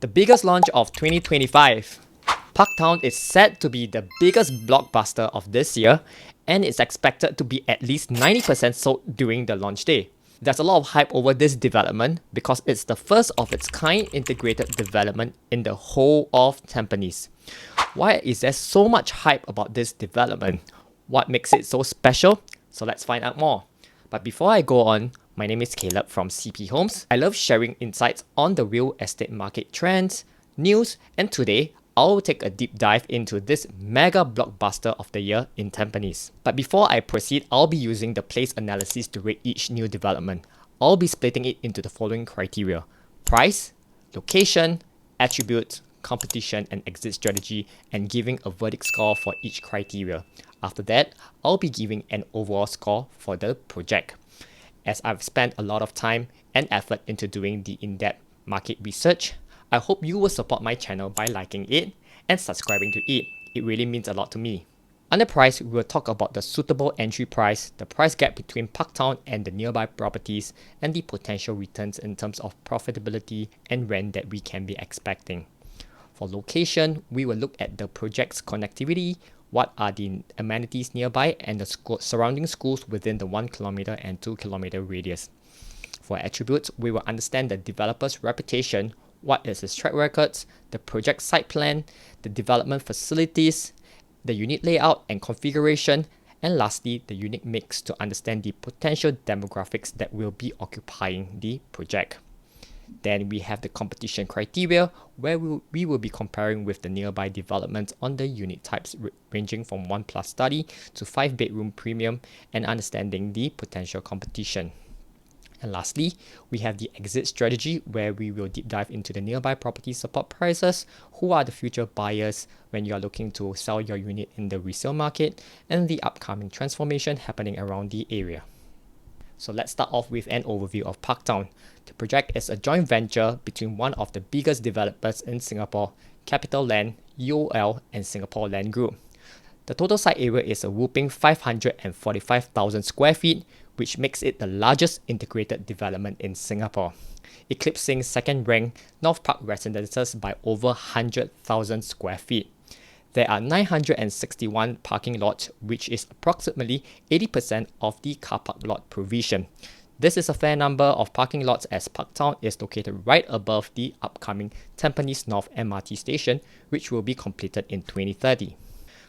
The biggest launch of 2025. Parktown is set to be the biggest blockbuster of this year, and it's expected to be at least 90% sold during the launch day. There's a lot of hype over this development because it's the first of its kind integrated development in the whole of Tampines. Why is there so much hype about this development? What makes it so special? So let's find out more. But before I go on, my name is Caleb from CP Homes. I love sharing insights on the real estate market trends, news, and today I'll take a deep dive into this mega blockbuster of the year in Tampines. But before I proceed, I'll be using the place analysis to rate each new development. I'll be splitting it into the following criteria: price, location, attributes, competition, and exit strategy, and giving a verdict score for each criteria. After that, I'll be giving an overall score for the project. As I've spent a lot of time and effort into doing the in-depth market research, I hope you will support my channel by liking it and subscribing to it. It really means a lot to me. Under price, we will talk about the suitable entry price, the price gap between Parktown and the nearby properties, and the potential returns in terms of profitability and rent that we can be expecting. For location, we will look at the project's connectivity, what are the amenities nearby, and the surrounding schools within the 1 kilometer and 2 kilometer radius. For attributes, we will understand the developer's reputation, what is his track records, the project site plan, the development facilities, the unit layout and configuration, and lastly, the unit mix to understand the potential demographics that will be occupying the project. Then we have the competition criteria, where we will be comparing with the nearby developments on the unit types ranging from 1+ study to 5-bedroom premium and understanding the potential competition. And lastly, we have the exit strategy, where we will deep dive into the nearby property support prices, who are the future buyers when you are looking to sell your unit in the resale market, and the upcoming transformation happening around the area. So let's start off with an overview of Parktown. The project is a joint venture between one of the biggest developers in Singapore, Capital Land, UOL, and Singapore Land Group. The total site area is a whopping 545,000 square feet, which makes it the largest integrated development in Singapore, eclipsing second-ranked North Park Residences by over 100,000 square feet. There are 961 parking lots, which is approximately 80% of the car park lot provision. This is a fair number of parking lots as Parktown is located right above the upcoming Tampines North MRT station, which will be completed in 2030.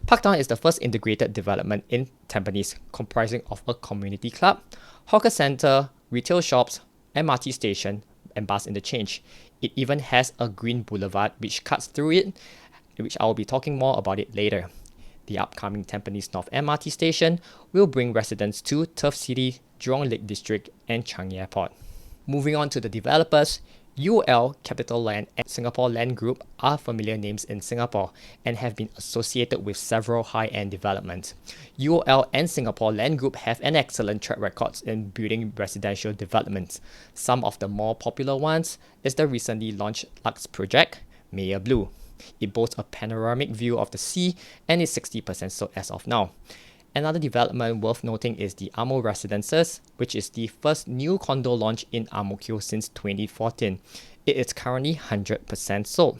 Parktown is the first integrated development in Tampines, comprising of a community club, hawker center, retail shops, MRT station, and bus interchange. It even has a green boulevard which cuts through it, which I will be talking more about it later. The upcoming Tampines North MRT station will bring residents to Turf City, Jurong Lake District, and Changi Airport. Moving on to the developers, UOL, Capital Land, and Singapore Land Group are familiar names in Singapore and have been associated with several high-end developments. UOL and Singapore Land Group have an excellent track record in building residential developments. Some of the more popular ones is the recently launched Lux project, Mayor Blue. It boasts a panoramic view of the sea and is 60% sold as of now. Another development worth noting is the Amo Residences, which is the first new condo launch in Ang Mo Kio since 2014. It is currently 100% sold.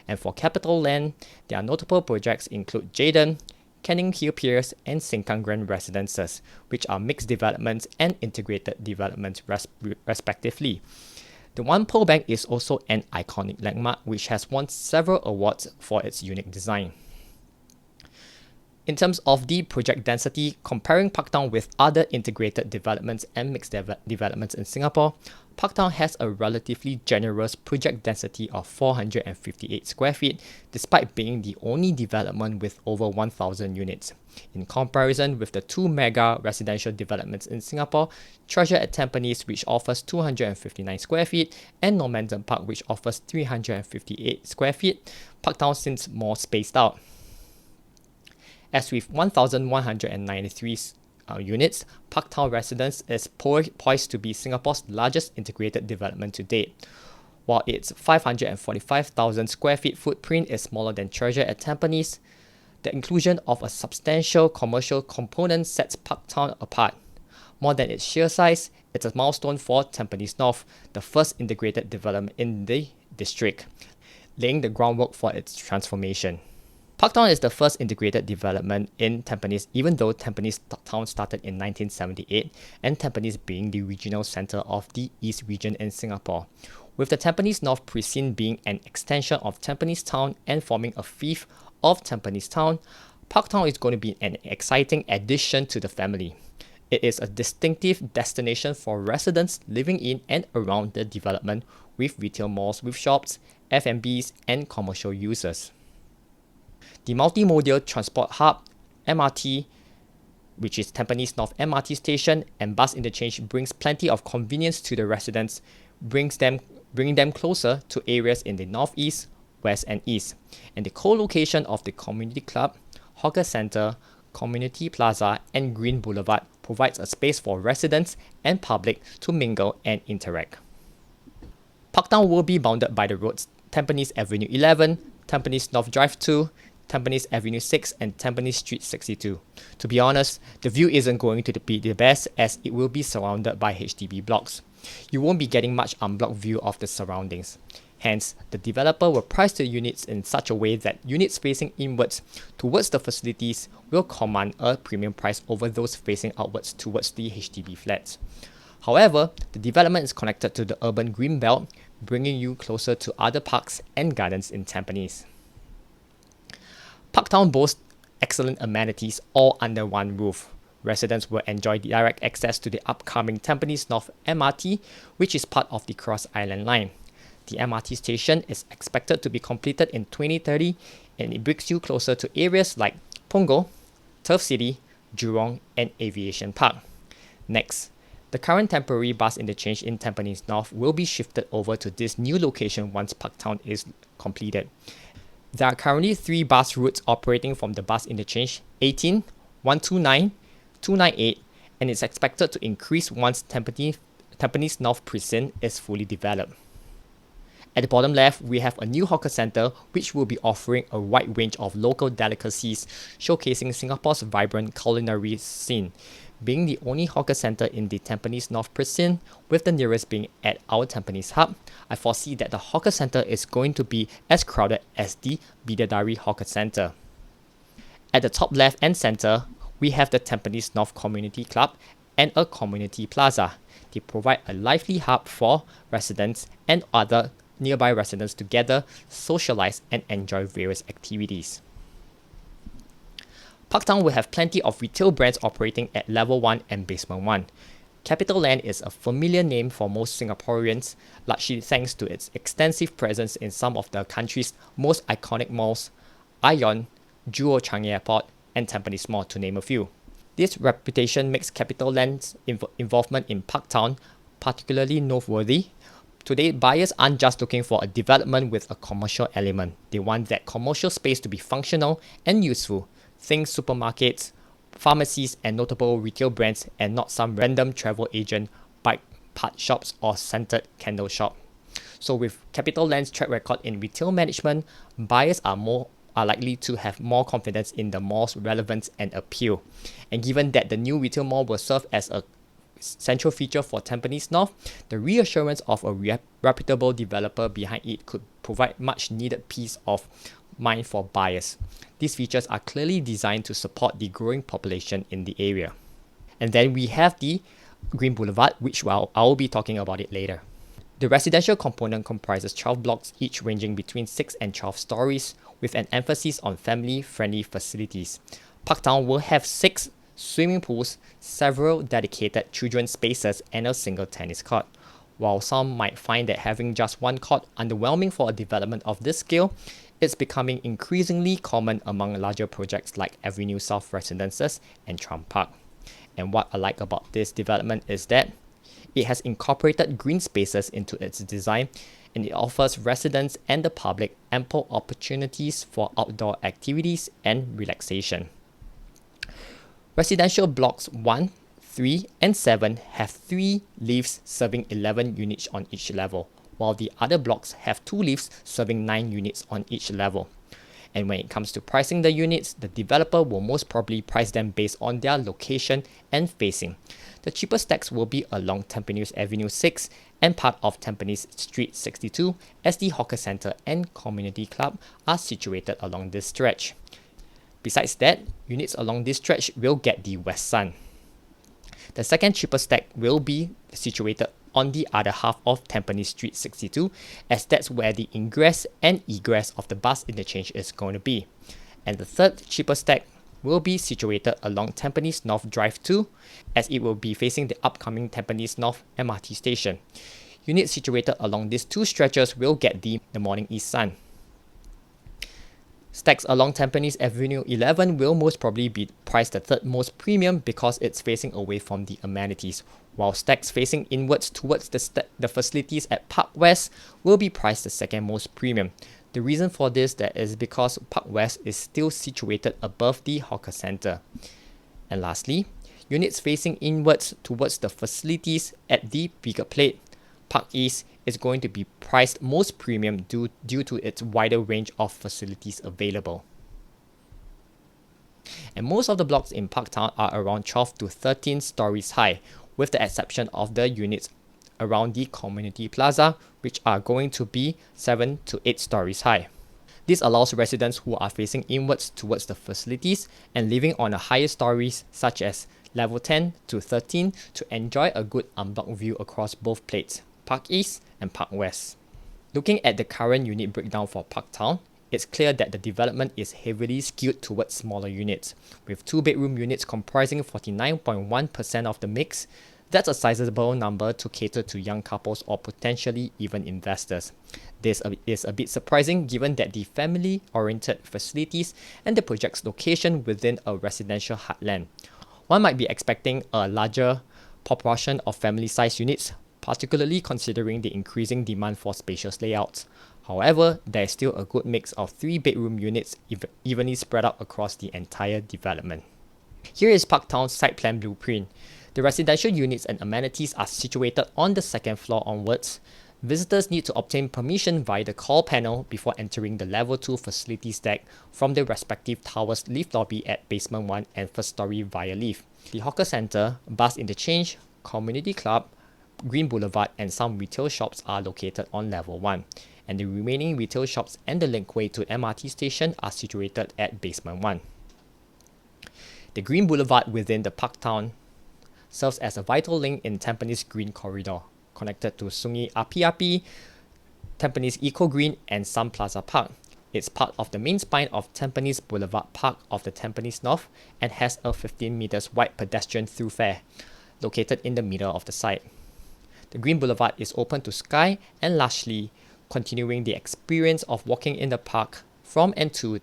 And for Capital Land, their notable projects include Jayden, Canning Hill Piers, and Sengkang Grand Residences, which are mixed developments and integrated developments respectively. The One Pearl Bank is also an iconic landmark which has won several awards for its unique design. In terms of the project density, comparing Parktown with other integrated developments and mixed developments in Singapore, Parktown has a relatively generous project density of 458 square feet, despite being the only development with over 1,000 units. In comparison with the two mega residential developments in Singapore, Treasure at Tampines, which offers 259 square feet, and Normanton Park, which offers 358 square feet, Parktown seems more spaced out. As with 1,193 units, Parktown Residence is poised to be Singapore's largest integrated development to date. While its 545,000 square feet footprint is smaller than Treasure at Tampines, the inclusion of a substantial commercial component sets Parktown apart. More than its sheer size, it's a milestone for Tampines North, the first integrated development in the district. laying the groundwork for its transformation. Parktown is the first integrated development in Tampines, even though Tampines Town started in 1978 and Tampines being the regional center of the East region in Singapore, with the Tampines North precinct being an extension of Tampines Town and forming a fief of Tampines Town. Parktown is going to be an exciting addition to the family. It is a distinctive destination for residents living in and around the development, with retail malls with shops, F&Bs, and commercial users. The multimodal transport hub, MRT, which is Tampines North MRT station, and bus interchange brings plenty of convenience to the residents, bringing them closer to areas in the northeast, west, and east. And the co-location of the community club, hawker center, community plaza, and Green Boulevard provides a space for residents and public to mingle and interact. Parktown will be bounded by the roads Tampines Avenue 11, Tampines North Drive 2, Tampines Avenue 6, and Tampines Street 62. To be honest, the view isn't going to be the best as it will be surrounded by HDB blocks. You won't be getting much unblocked view of the surroundings. Hence, the developer will price the units in such a way that units facing inwards towards the facilities will command a premium price over those facing outwards towards the HDB flats. However, the development is connected to the urban green belt, bringing you closer to other parks and gardens in Tampines. Parktown boasts excellent amenities all under one roof. Residents will enjoy direct access to the upcoming Tampines North MRT, which is part of the Cross Island Line. The MRT station is expected to be completed in 2030, and it brings you closer to areas like Punggol, Turf City, Jurong, and Aviation Park. Next, the current temporary bus interchange in Tampines North will be shifted over to this new location once Parktown is completed. There are currently 3 bus routes operating from the bus interchange 18, 129, 298, and it's expected to increase once Tampines North Precinct is fully developed. At the bottom left, we have a new hawker center which will be offering a wide range of local delicacies, showcasing Singapore's vibrant culinary scene. Being the only hawker center in the Tampines North Precinct, with the nearest being at our Tampines hub, I foresee that the hawker center is going to be as crowded as the Bidadari Hawker Center. At the top left and center, we have the Tampines North Community Club and a community plaza. They provide a lively hub for residents and other nearby residents to gather, socialize, and enjoy various activities. Parktown will have plenty of retail brands operating at Level 1 and Basement 1. CapitaLand is a familiar name for most Singaporeans, largely thanks to its extensive presence in some of the country's most iconic malls, ION, Jewel Changi Airport, and Tampines Mall, to name a few. This reputation makes CapitaLand's involvement in Parktown particularly noteworthy. Today, buyers aren't just looking for a development with a commercial element. They want that commercial space to be functional and useful. Think supermarkets, pharmacies, and notable retail brands, and not some random travel agent, bike part shops, or scented candle shop. So with CapitaLand's track record in retail management, buyers are likely to have more confidence in the mall's relevance and appeal. And given that the new retail mall will serve as a central feature for Tampines North, the reassurance of a reputable developer behind it could provide much needed peace of mind for buyers. These features are clearly designed to support the growing population in the area. And then we have the Green Boulevard, which I'll be talking about it later. The residential component comprises 12 blocks, each ranging between 6 and 12 stories, with an emphasis on family-friendly facilities. Parktown will have 6 swimming pools, several dedicated children's spaces, and a single tennis court. While some might find that having just one court underwhelming for a development of this scale, it's becoming increasingly common among larger projects like Avenue South Residences and Trump Park. And what I like about this development is that it has incorporated green spaces into its design, and it offers residents and the public ample opportunities for outdoor activities and relaxation. Residential blocks 1, 3, and 7 have 3 lifts serving 11 units on each level, while the other blocks have 2 lifts serving 9 units on each level. And when it comes to pricing the units, the developer will most probably price them based on their location and facing. The cheapest stacks will be along Tampines Avenue 6 and part of Tampines Street 62, as the hawker centre and community club are situated along this stretch. Besides that, units along this stretch will get the west sun. The second cheapest stack will be situated on the other half of Tampines Street 62, as that's where the ingress and egress of the bus interchange is going to be. And the third cheapest stack will be situated along Tampines North Drive 2, as it will be facing the upcoming Tampines North MRT station. Units situated along these two stretches will get the morning east sun. Stacks along Tampines Avenue 11 will most probably be priced the third most premium because it's facing away from the amenities, while stacks facing inwards towards the facilities at Park West will be priced the second most premium. The reason for this is because Park West is still situated above the hawker centre. And lastly, units facing inwards towards the facilities at the bigger plate, Park East, is going to be priced most premium due to its wider range of facilities available. And most of the blocks in Parktown are around 12 to 13 stories high, with the exception of the units around the community plaza, which are going to be 7 to 8 stories high. This allows residents who are facing inwards towards the facilities and living on a higher stories such as level 10 to 13 to enjoy a good unblocked view across both plates, Park East and Park West. Looking at the current unit breakdown for Parktown, it's clear that the development is heavily skewed towards smaller units, with 2-bedroom units comprising 49.1% of the mix. That's a sizable number to cater to young couples or potentially even investors. This is a bit surprising given that the family-oriented facilities and the project's location within a residential heartland. One might be expecting a larger proportion of family-sized units, particularly considering the increasing demand for spacious layouts. However, there is still a good mix of 3-bedroom units evenly spread out across the entire development. Here is Parktown's site plan blueprint. The residential units and amenities are situated on the second floor onwards. Visitors need to obtain permission via the call panel before entering the level 2 facility stack from the respective towers lift lobby at basement 1 and first story via lift. The hawker centre, bus interchange, community club, Green Boulevard and some retail shops are located on level 1, and the remaining retail shops and the linkway to MRT station are situated at basement 1. The Green Boulevard within the Parktown serves as a vital link in Tampines Green Corridor, connected to Sungai Api-Api, Tampines Eco Green and Sun Plaza Park. It's part of the main spine of Tampines Boulevard Park of the Tampines North and has a 15 meters wide pedestrian thoroughfare located in the middle of the site. The Green Boulevard is open to sky and largely continuing the experience of walking in the park from and to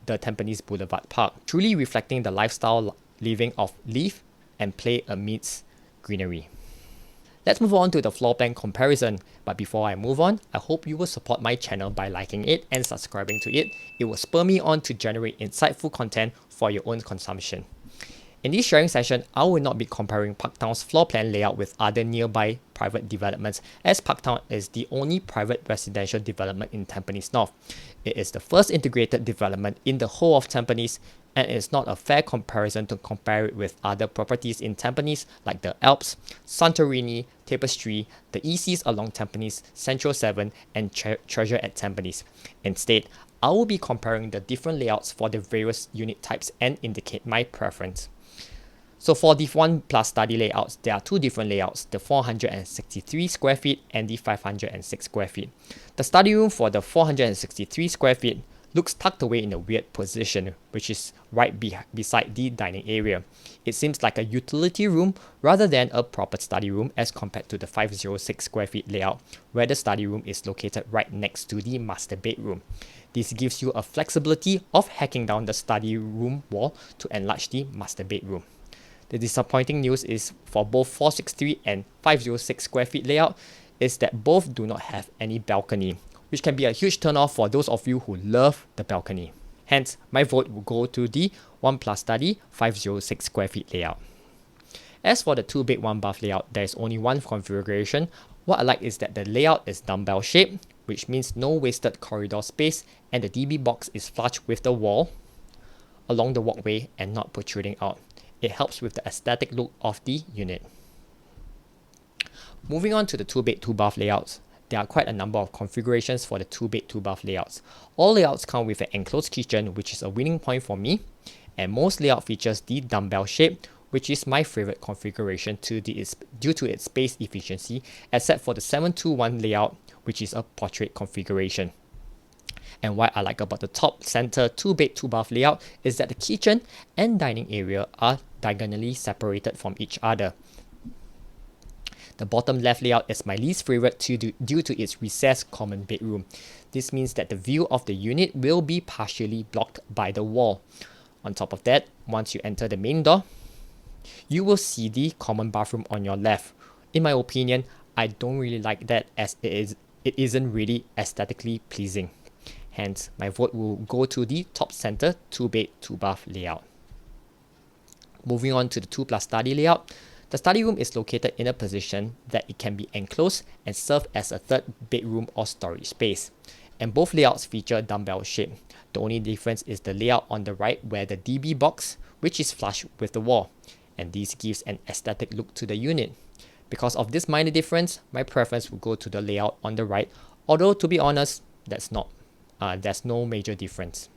the Tampines Boulevard Park, truly reflecting the lifestyle living of live and play amidst greenery. Let's move on to the floor plan comparison, but before I move on, I hope you will support my channel by liking it and subscribing to it. It will spur me on to generate insightful content for your own consumption. In this sharing session, I will not be comparing Parktown's floor plan layout with other nearby private developments, as Parktown is the only private residential development in Tampines North. It is the first integrated development in the whole of Tampines, and it is not a fair comparison to compare it with other properties in Tampines like the Alps, Santorini, Tapestry, the ECs along Tampines, Central 7, and Treasure at Tampines. Instead, I will be comparing the different layouts for the various unit types and indicate my preference. So for the 1+ study layouts, there are two different layouts, the 463 square feet and the 506 square feet. The study room for the 463 square feet looks tucked away in a weird position, which is right beside the dining area. It seems like a utility room rather than a proper study room as compared to the 506 square feet layout, where the study room is located right next to the master bedroom. This gives you a flexibility of hacking down the study room wall to enlarge the master bedroom. The disappointing news is for both 463 and 506 square feet layout is that both do not have any balcony, which can be a huge turnoff for those of you who love the balcony. Hence, my vote will go to the 1+ study 506 square feet layout. As for the 2-bed 1-bath layout, there is only one configuration. What I like is that the layout is dumbbell shaped, which means no wasted corridor space, and the DB box is flush with the wall along the walkway and not protruding out. It helps with the aesthetic look of the unit. Moving on to the 2-bed 2-bath layouts, there are quite a number of configurations for the 2-bed 2-bath layouts. All layouts come with an enclosed kitchen, which is a winning point for me, and most layout features the dumbbell shape, which is my favorite configuration due to its space efficiency, except for the 721 layout, which is a portrait configuration. And what I like about the top center 2-bed 2-bath layout is that the kitchen and dining area are diagonally separated from each other. The bottom left layout is my least favorite due to its recessed common bedroom. This means that the view of the unit will be partially blocked by the wall. On top of that, once you enter the main door, you will see the common bathroom on your left. In my opinion, I don't really like that, as it isn't really aesthetically pleasing. Hence, my vote will go to the top center 2-bed 2-bath layout. Moving on to the 2+ study layout, the study room is located in a position that it can be enclosed and serve as a third bedroom or storage space. And both layouts feature dumbbell shape. The only difference is the layout on the right, where the DB box, which is flush with the wall, and this gives an aesthetic look to the unit. Because of this minor difference, my preference will go to the layout on the right, although to be honest, there's no major difference.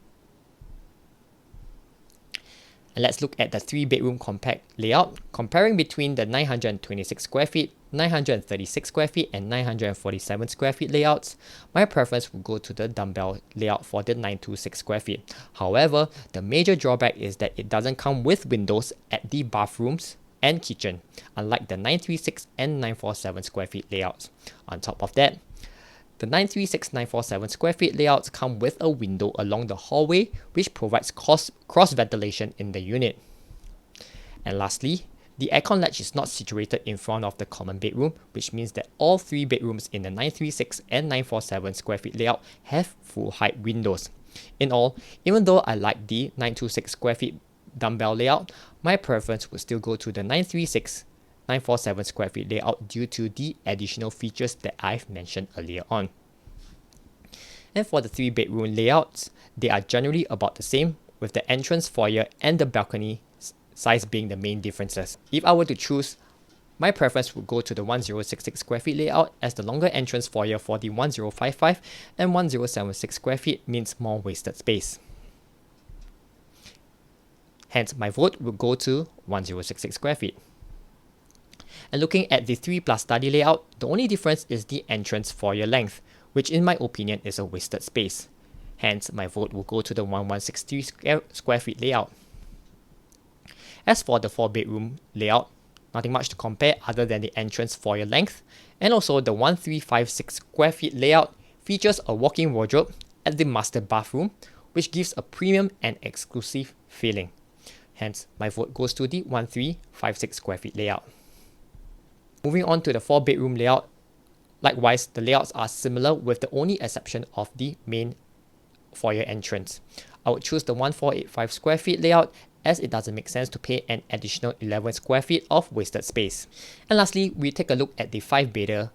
And let's look at the 3-bedroom compact layout, comparing between the 926 square feet, 936 square feet, and 947 square feet layouts. My preference will go to the dumbbell layout for the 926 square feet. However, the major drawback is that it doesn't come with windows at the bathrooms and kitchen, unlike the 936 and 947 square feet layouts. On top of that, the 936 947 square feet layouts come with a window along the hallway, which provides cross ventilation in the unit. And lastly, the aircon latch is not situated in front of the common bedroom, which means that all 3 bedrooms in the 936 and 947 square feet layout have full height windows. In all, even though I like the 926 square feet dumbbell layout, my preference would still go to the 936 947 square feet layout due to the additional features that I've mentioned earlier on. And for the 3-bedroom layouts, they are generally about the same, with the entrance foyer and the balcony size being the main differences. If I were to choose, my preference would go to the 1066 square feet layout, as the longer entrance foyer for the 1055 and 1076 square feet means more wasted space. Hence, my vote will go to 1066 square feet. And looking at the 3+ study layout, the only difference is the entrance foyer length, which in my opinion is a wasted space. Hence, my vote will go to the 1163 square feet layout. As for the 4-bedroom layout, nothing much to compare other than the entrance foyer length, and also the 1356 square feet layout features a walk-in wardrobe at the master bathroom, which gives a premium and exclusive feeling. Hence, my vote goes to the 1356 square feet layout. Moving on to the 4-bedroom layout, likewise, the layouts are similar with the only exception of the main foyer entrance. I would choose the 1485 square feet layout, as it doesn't make sense to pay an additional 11 square feet of wasted space. And lastly, we take a look at the 5-bedder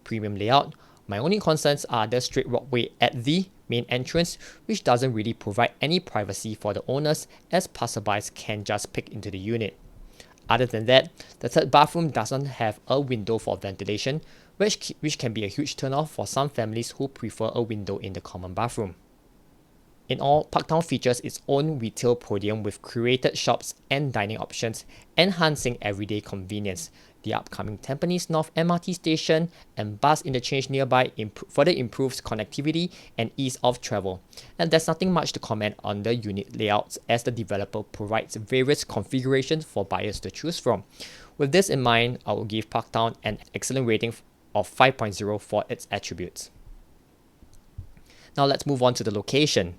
premium layout. My only concerns are the straight walkway at the main entrance, which doesn't really provide any privacy for the owners, as passerbys can just peek into the unit. Other than that, the 3rd bathroom doesn't have a window for ventilation, which can be a huge turnoff for some families who prefer a window in the common bathroom. In all, Parktown features its own retail podium with curated shops and dining options, enhancing everyday convenience. The upcoming Tampines North MRT station and bus interchange nearby further improves connectivity and ease of travel. And there's nothing much to comment on the unit layouts, as the developer provides various configurations for buyers to choose from. With this in mind, I will give Parktown an excellent rating of 5.0 for its attributes. Now let's move on to the location.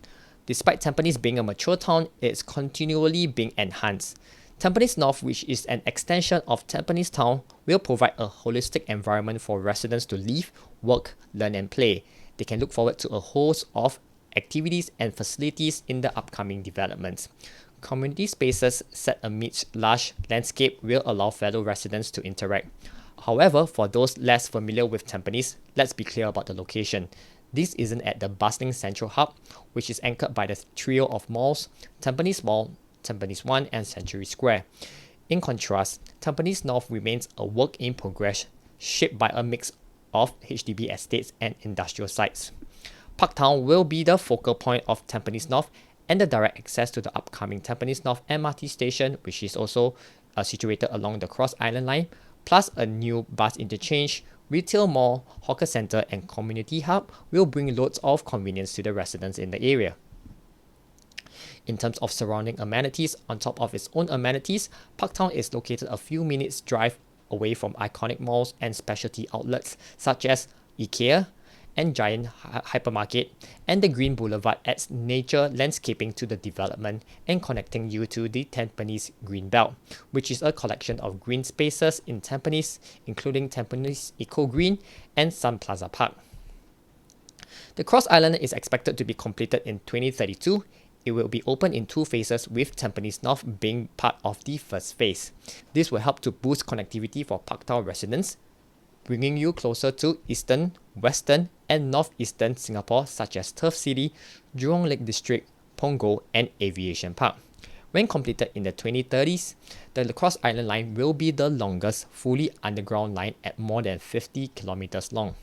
Despite Tampines being a mature town, it's continually being enhanced. Tampines North, which is an extension of Tampines Town, will provide a holistic environment for residents to live, work, learn and play. They can look forward to a host of activities and facilities in the upcoming developments. Community spaces set amidst large landscape will allow fellow residents to interact. However, for those less familiar with Tampines, let's be clear about the location. This isn't at the bustling central hub, which is anchored by the trio of malls, Tampines Mall, Tampines 1 and Century Square. In contrast, Tampines North remains a work in progress, shaped by a mix of HDB estates and industrial sites. Parktown will be the focal point of Tampines North and the direct access to the upcoming Tampines North MRT station, which is also situated along the Cross Island Line, plus a new bus interchange, retail mall, hawker center, and community hub will bring loads of convenience to the residents in the area. In terms of surrounding amenities, on top of its own amenities, Parktown is located a few minutes drive away from iconic malls and specialty outlets such as IKEA and Giant Hypermarket, and the Green Boulevard adds nature landscaping to the development and connecting you to the Tampines Green Belt, which is a collection of green spaces in Tampines, including Tampines Eco Green and Sun Plaza Park. The Cross Island is expected to be completed in 2032. It will be open in two phases, with Tampines North being part of the first phase. This will help to boost connectivity for Parktown residents, bringing you closer to eastern, western, and northeastern Singapore, such as Turf City, Jurong Lake District, Punggol, and Aviation Park. When completed in the 2030s, the Cross Island Line will be the longest fully underground line at more than 50 kilometers long.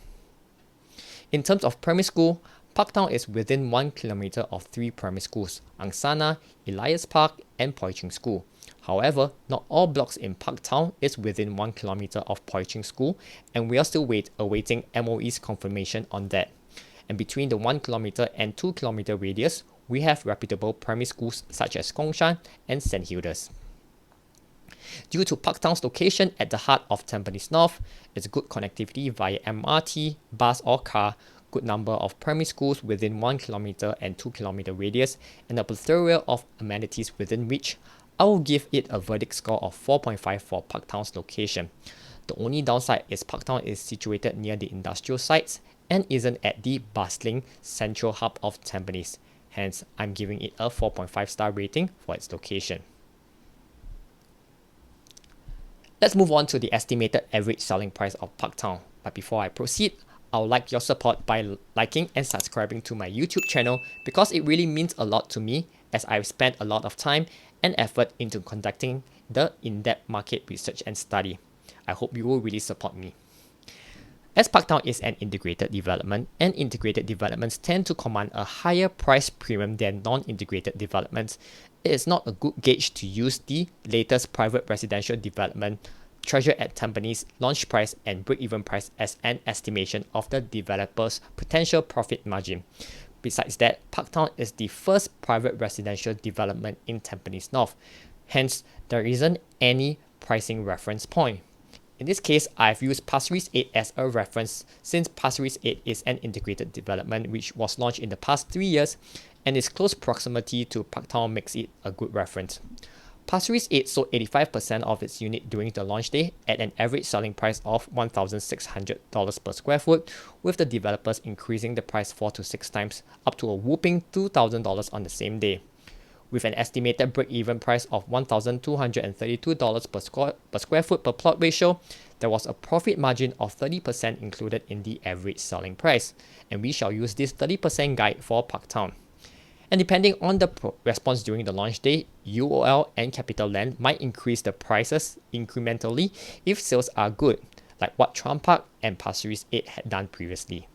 In terms of primary school, Parktown is within 1 kilometer of 3 primary schools, Angsana, Elias Park, and Poi Ching School. However, not all blocks in Parktown is within 1 kilometer of Poi Ching School, and we are still awaiting MOE's confirmation on that. And between the 1 kilometer and 2 kilometer radius, we have reputable primary schools such as Gongshan and St. Hilda's. Due to Parktown's location at the heart of Tampines North, its good connectivity via MRT, bus or car, good number of primary schools within 1 kilometer and 2 kilometer radius, and a plethora of amenities within reach, I will give it a verdict score of 4.5 for Parktown's location. The only downside is Parktown is situated near the industrial sites and isn't at the bustling central hub of Tampines. Hence, I'm giving it a 4.5 star rating for its location. Let's move on to the estimated average selling price of Parktown. But before I proceed, I would like your support by liking and subscribing to my YouTube channel, because it really means a lot to me, as I've spent a lot of time and effort into conducting the in-depth market research and study. I hope you will really support me. As Parktown is an integrated development, and integrated developments tend to command a higher price premium than non-integrated developments, it is not a good gauge to use the latest private residential development Treasure at Tampines launch price and break-even price as an estimation of the developer's potential profit margin. Besides that, Parktown is the first private residential development in Tampines North. Hence, there isn't any pricing reference point. In this case, I've used Pasir Ris 8 as a reference, since Pasir Ris 8 is an integrated development which was launched in the past 3 years, and its close proximity to Parktown makes it a good reference. Pasir Ris 8 sold 85% of its unit during the launch day at an average selling price of $1,600 per square foot, with the developers increasing the price 4 to 6 times, up to a whopping $2,000 on the same day. With an estimated break-even price of $1,232 per square foot per plot ratio, there was a profit margin of 30% included in the average selling price, and we shall use this 30% guide for Parktown. And depending on the response during the launch day, UOL and CapitaLand might increase the prices incrementally if sales are good, like what Trump Park and Pasir Ris 8 had done previously.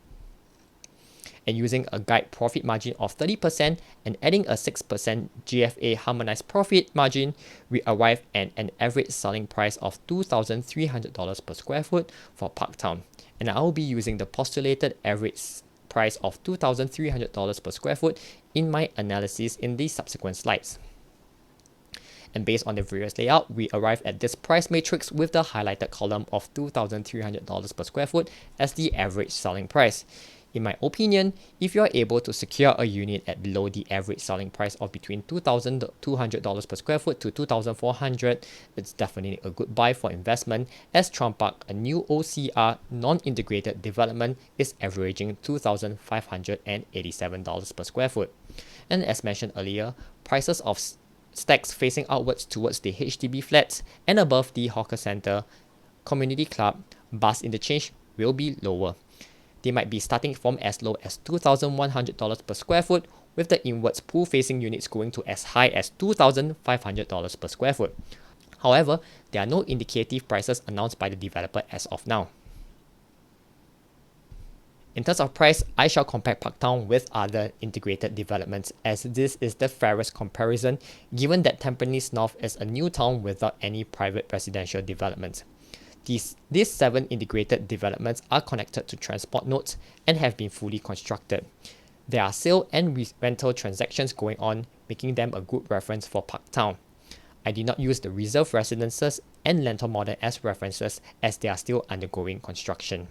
And using a guide profit margin of 30% and adding a 6% GFA harmonized profit margin, we arrive at an average selling price of $2,300 per square foot for Parktown. And I will be using the postulated average price of $2,300 per square foot in my analysis in the subsequent slides. And based on the various layout, we arrive at this price matrix with the highlighted column of $2,300 per square foot as the average selling price. In my opinion, if you are able to secure a unit at below the average selling price of between $2,200 per square foot to $2,400, it's definitely a good buy for investment, as Trump Park, a new OCR non-integrated development, is averaging $2,587 per square foot. And as mentioned earlier, prices of stacks facing outwards towards the HDB flats and above the hawker center, community club, bus interchange will be lower. They might be starting from as low as $2,100 per square foot, with the inwards pool facing units going to as high as $2,500 per square foot. However, there are no indicative prices announced by the developer as of now. In terms of price, I shall compare Parktown with other integrated developments, as this is the fairest comparison given that Tampines North is a new town without any private residential developments. These 7 integrated developments are connected to transport nodes and have been fully constructed. There are sale and rental transactions going on, making them a good reference for Parktown. I did not use the reserve residences and Lentor model as references as they are still undergoing construction.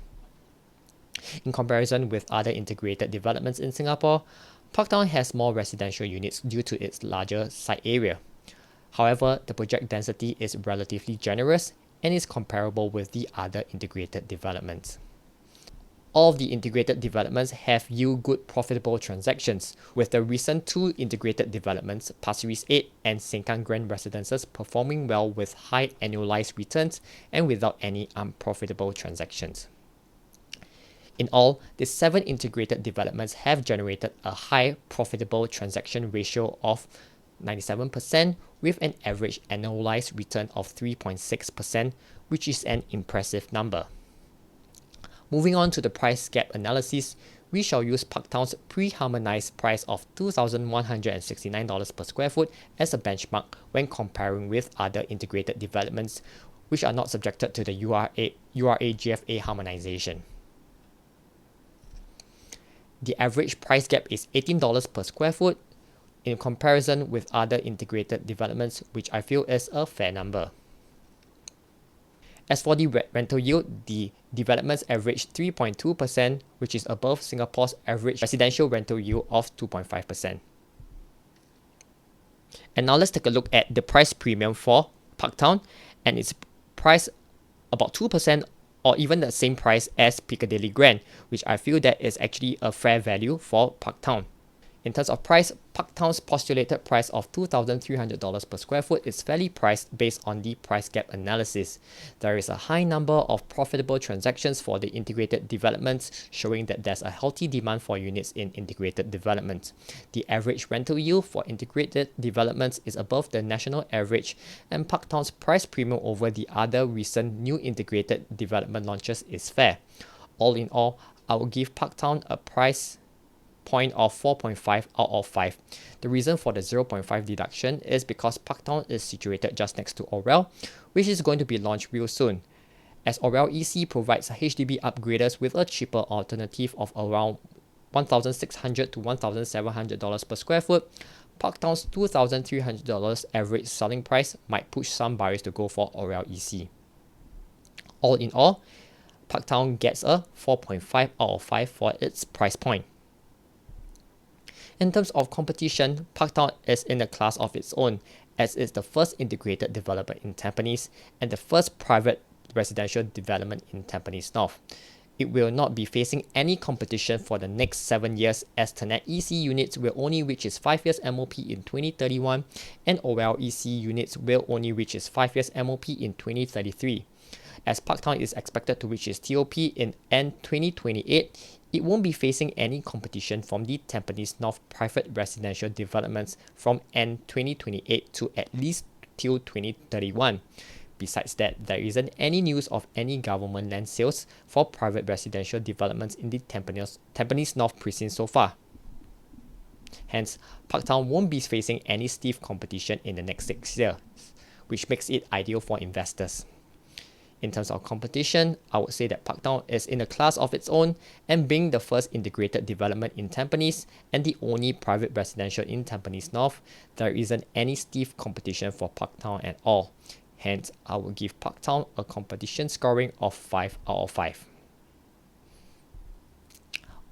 In comparison with other integrated developments in Singapore, Parktown has more residential units due to its larger site area. However, the project density is relatively generous and is comparable with the other integrated developments. All of the integrated developments have yield good profitable transactions, with the recent 2 integrated developments, Pasir Ris 8 and Sengkang Grand Residences, performing well with high annualized returns and without any unprofitable transactions. In all, the 7 integrated developments have generated a high profitable transaction ratio of 97% with an average annualized return of 3.6%, which is an impressive number. Moving on to the price gap analysis, we shall use Parktown's pre-harmonized price of $2,169 per square foot as a benchmark when comparing with other integrated developments which are not subjected to the URA-GFA harmonization. The average price gap is $18 per square foot in comparison with other integrated developments, which I feel is a fair number. As for the rental yield, the developments average 3.2%, which is above Singapore's average residential rental yield of 2.5%. And now let's take a look at the price premium for Parktown, and it's priced about 2% or even the same price as Piccadilly Grand, which I feel that is actually a fair value for Parktown. In terms of price, Parktown's postulated price of $2,300 per square foot is fairly priced based on the price gap analysis. There is a high number of profitable transactions for the integrated developments, showing that there's a healthy demand for units in integrated developments. The average rental yield for integrated developments is above the national average, and Parktown's price premium over the other recent new integrated development launches is fair. All in all, I will give Parktown a price point of 4.5 out of 5. The reason for the 0.5 deduction is because Parktown is situated just next to Orwell, which is going to be launched real soon. As Orwell EC provides HDB upgraders with a cheaper alternative of around $1,600 to $1,700 per square foot, Parktown's $2,300 average selling price might push some buyers to go for Orwell EC. All in all, Parktown gets a 4.5 out of 5 for its price point. In terms of competition, Parktown is in a class of its own, as it's the first integrated development in Tampines and the first private residential development in Tampines North. It will not be facing any competition for the next 7 years, as Tenet EC units will only reach its 5 years MOP in 2031 and OL EC units will only reach its 5 years MOP in 2033. As Parktown is expected to reach its TOP in end 2028, it won't be facing any competition from the Tampines North private residential developments from end 2028 to at least till 2031. Besides that, there isn't any news of any government land sales for private residential developments in the Tampines North precinct so far. Hence, Parktown won't be facing any stiff competition in the next 6 years, which makes it ideal for investors. In terms of competition, I would say that Parktown is in a class of its own, and being the first integrated development in Tampines and the only private residential in Tampines North, there isn't any stiff competition for Parktown at all. Hence, I will give Parktown a competition scoring of 5 out of 5.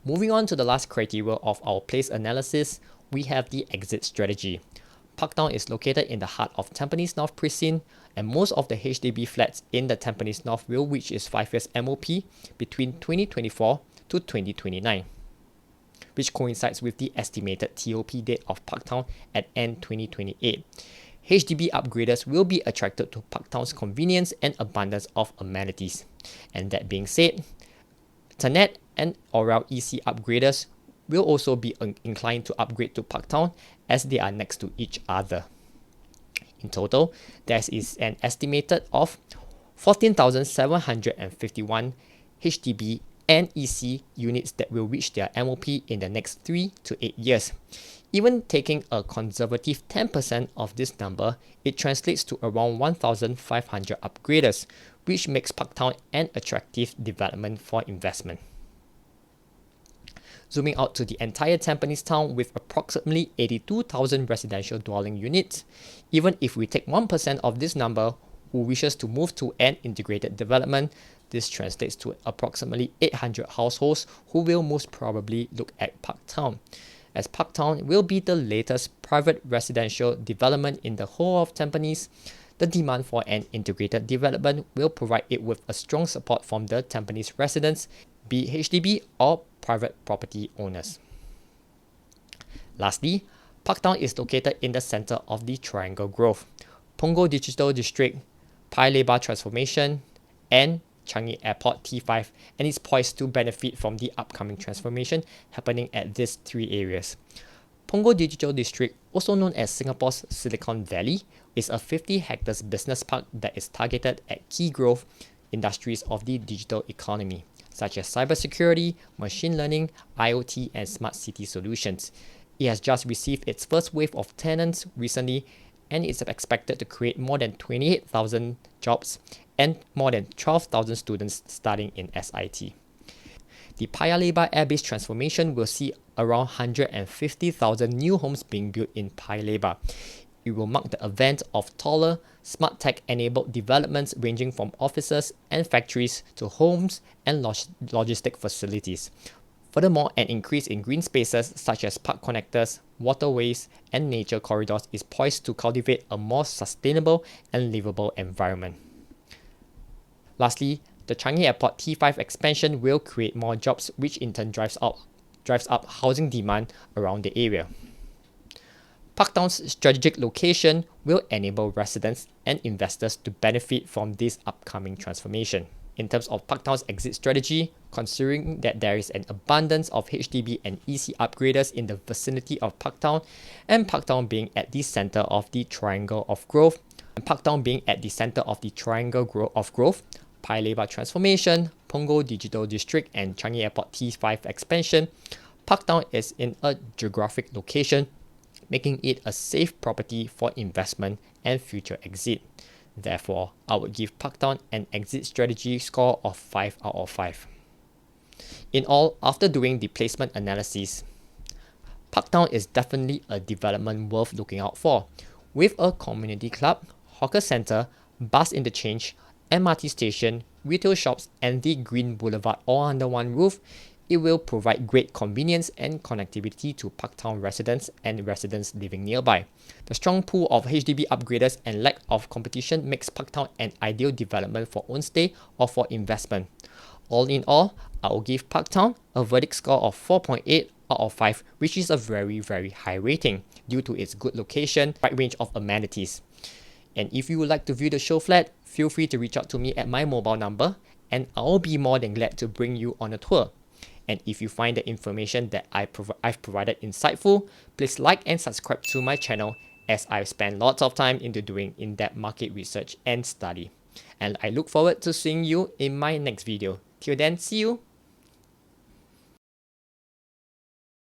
Moving on to the last criteria of our place analysis, we have the exit strategy. Parktown is located in the heart of Tampines North precinct, and most of the HDB flats in the Tampines North will reach its 5 years MOP between 2024 to 2029, which coincides with the estimated TOP date of Parktown at end 2028. HDB upgraders will be attracted to Parktown's convenience and abundance of amenities. And that being said, Tenet and Orel EC upgraders will also be inclined to upgrade to Parktown as they are next to each other. In total, there is an estimated of 14,751 HDB and EC units that will reach their MOP in the next 3 to 8 years. Even taking a conservative 10% of this number, it translates to around 1,500 upgraders, which makes Parktown an attractive development for investment. Zooming out to the entire Tampines town with approximately 82,000 residential dwelling units, even if we take 1% of this number who wishes to move to an integrated development, this translates to approximately 800 households who will most probably look at Parktown, as Parktown will be the latest private residential development in the whole of Tampines. The demand for an integrated development will provide it with a strong support from the Tampines residents, be it HDB or private property owners. Lastly, Parktown is located in the center of the Triangle Growth, Punggol Digital District, Paya Lebar Transformation, and Changi Airport T5, and is poised to benefit from the upcoming transformation happening at these three areas. Punggol Digital District, also known as Singapore's Silicon Valley, is a 50 hectares business park that is targeted at key growth industries of the digital economy, such as cybersecurity, machine learning, IoT, and smart city solutions. It has just received its first wave of tenants recently, and is expected to create more than 28,000 jobs and more than 12,000 students studying in SIT. The Paya Lebar Airbase transformation will see around 150,000 new homes being built in Paya Lebar. It will mark the advent of taller, smart tech-enabled developments ranging from offices and factories to homes and logistic facilities. Furthermore, an increase in green spaces such as park connectors, waterways, and nature corridors is poised to cultivate a more sustainable and livable environment. Lastly, the Changi Airport T5 expansion will create more jobs, which in turn drives up housing demand around the area. Parktown's strategic location will enable residents and investors to benefit from this upcoming transformation. In terms of Parktown's exit strategy, considering that there is an abundance of HDB and EC upgraders in the vicinity of Parktown, and Parktown being at the center of the Triangle of Growth, Paya Lebar Transformation, Punggol Digital District, and Changi Airport T5 expansion, Parktown is in a geographic location, making it a safe property for investment and future exit. Therefore, I would give Parktown an exit strategy score of 5 out of 5. In all, after doing the placement analysis, Parktown is definitely a development worth looking out for. With a community club, hawker centre, bus interchange, MRT station, retail shops, and the Green Boulevard all under one roof, it will provide great convenience and connectivity to Parktown residents and residents living nearby. The strong pool of HDB upgraders and lack of competition makes Parktown an ideal development for own stay or for investment. All in all, I will give Parktown a verdict score of 4.8 out of 5, which is a very, very high rating due to its good location, wide range of amenities. And if you would like to view the show flat, feel free to reach out to me at my mobile number, and I'll be more than glad to bring you on a tour. And if you find the information that I've provided insightful, please like and subscribe to my channel, as I've spent lots of time into doing in-depth market research and study. And I look forward to seeing you in my next video. Till then, see you!